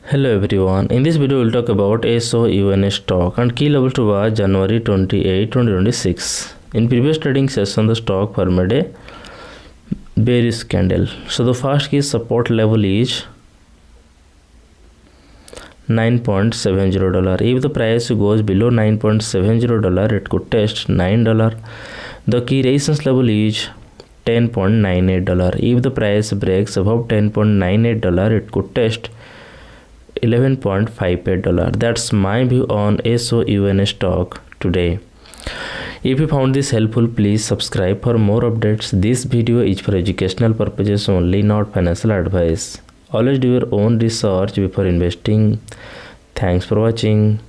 Hello everyone, in this video we'll talk about SOUN stock and key level to watch January 28, 2026. In previous trading session the stock formed a bearish candle. So the first key support level is $9.70. If the price goes below $9.70 it could test $9. The key resistance level is $10.98. If the price breaks above $10.98 it could test $11.58. That's my view on SOUN stock today. If you found this helpful, please subscribe for more updates. This video is for educational purposes only, not financial advice. Always do your own research before investing. Thanks for watching.